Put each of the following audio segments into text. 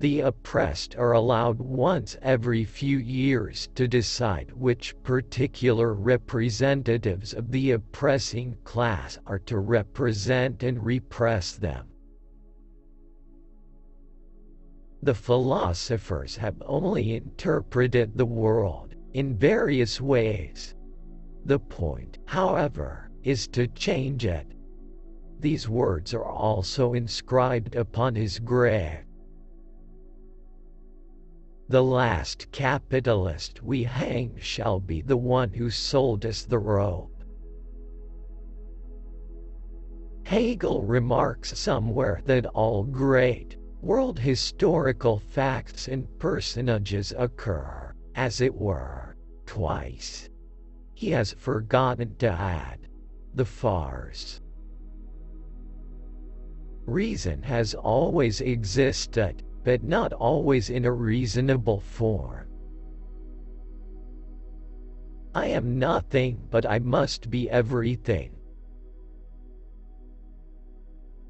The oppressed are allowed once every few years to decide which particular representatives of the oppressing class are to represent and repress them. The philosophers have only interpreted the world in various ways. The point, however, is to change it. These words are also inscribed upon his grave. The last capitalist we hang shall be the one who sold us the rope. Hegel remarks somewhere that all great world historical facts and personages occur, as it were, twice. He has forgotten to add the farce. Reason has always existed, but not always in a reasonable form. I am nothing, but I must be everything.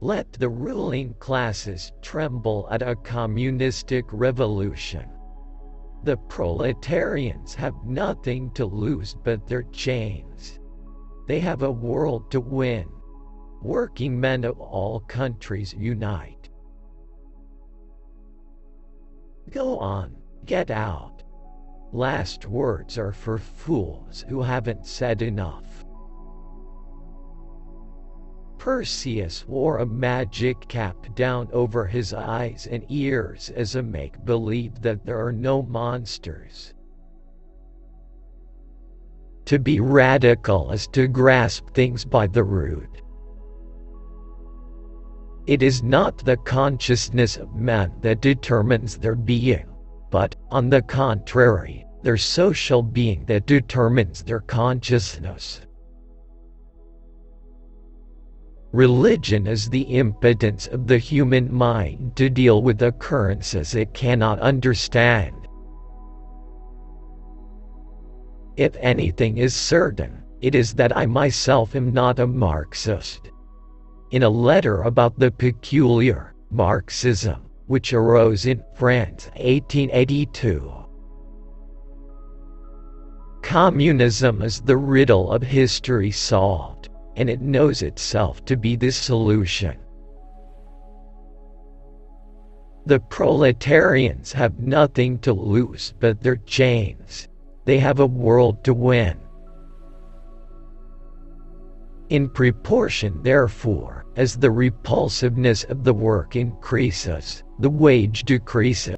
Let the ruling classes tremble at a communistic revolution. The proletarians have nothing to lose but their chains. They have a world to win. Working men of all countries unite. Go on, get out. Last words are for fools who haven't said enough. Perseus wore a magic cap down over his eyes and ears as a make-believe that there are no monsters. To be radical is to grasp things by the root. It is not the consciousness of men that determines their being, but, on the contrary, their social being that determines their consciousness. Religion is the impotence of the human mind to deal with occurrences it cannot understand. If anything is certain, it is that I myself am not a Marxist. In a letter about the peculiar Marxism, which arose in France 1882, communism is the riddle of history solved, and it knows itself to be the solution. The proletarians have nothing to lose but their chains. They have a world to win. In proportion, therefore, as the repulsiveness of the work increases, the wage decreases.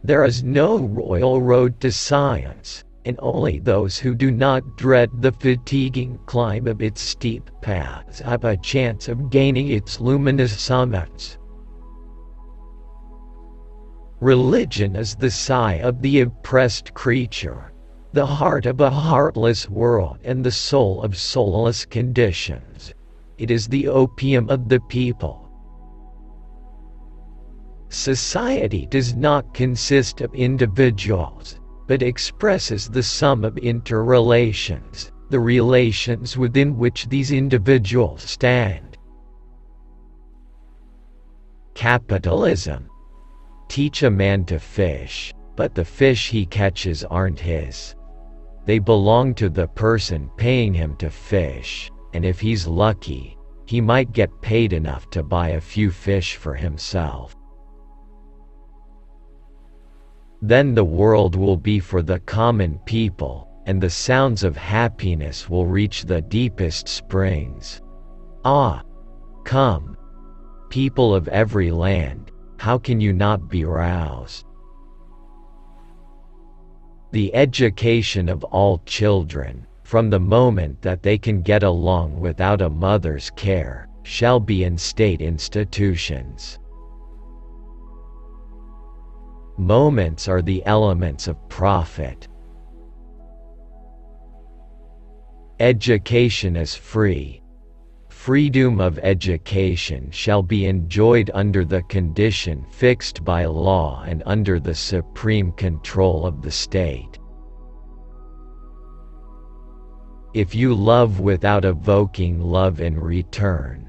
There is no royal road to science, and only those who do not dread the fatiguing climb of its steep paths have a chance of gaining its luminous summits. Religion is the sigh of the oppressed creature, the heart of a heartless world and the soul of soulless conditions. It is the opium of the people. Society does not consist of individuals, but expresses the sum of interrelations, the relations within which these individuals stand. Capitalism. Teach a man to fish, but the fish he catches aren't his. They belong to the person paying him to fish, and if he's lucky, he might get paid enough to buy a few fish for himself. Then the world will be for the common people, and the sounds of happiness will reach the deepest springs. Ah! Come! People of every land, how can you not be roused? The education of all children, from the moment that they can get along without a mother's care, shall be in state institutions. Moments are the elements of profit. Education is free. Freedom of education shall be enjoyed under the condition fixed by law and under the supreme control of the state. If you love without evoking love in return,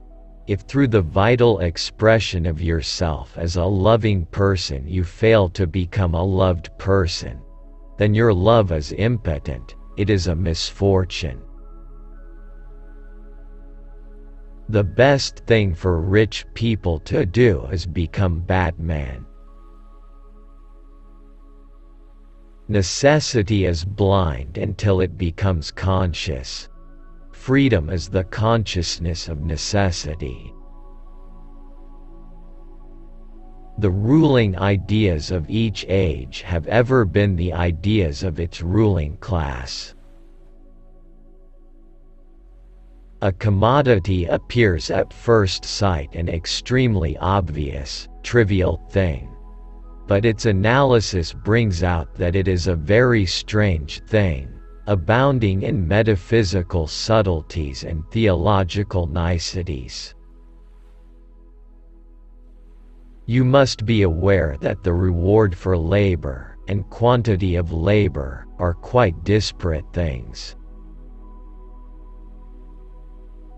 If through the vital expression of yourself as a loving person you fail to become a loved person, then your love is impotent, it is a misfortune. The best thing for rich people to do is become Batman. Necessity is blind until it becomes conscious. Freedom is the consciousness of necessity. The ruling ideas of each age have ever been the ideas of its ruling class. A commodity appears at first sight an extremely obvious, trivial thing. But its analysis brings out that it is a very strange thing, abounding in metaphysical subtleties and theological niceties. You must be aware that the reward for labor and quantity of labor are quite disparate things.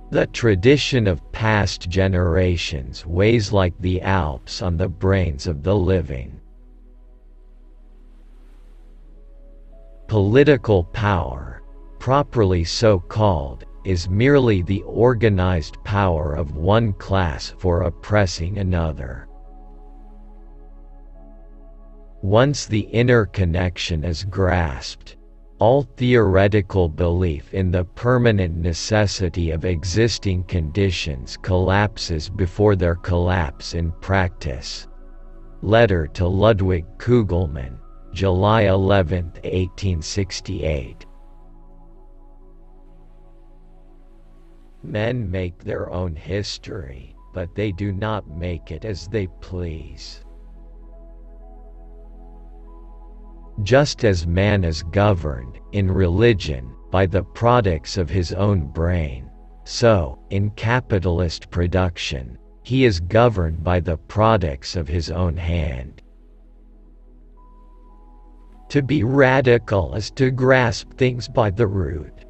The tradition of past generations weighs like the Alps on the brains of the living. Political power, properly so called, is merely the organized power of one class for oppressing another. Once the inner connection is grasped, all theoretical belief in the permanent necessity of existing conditions collapses before their collapse in practice. Letter to Ludwig Kugelmann, July 11, 1868. Men make their own history, but they do not make it as they please. Just as man is governed, in religion, by the products of his own brain, so, in capitalist production, he is governed by the products of his own hand. To be radical is to grasp things by the root.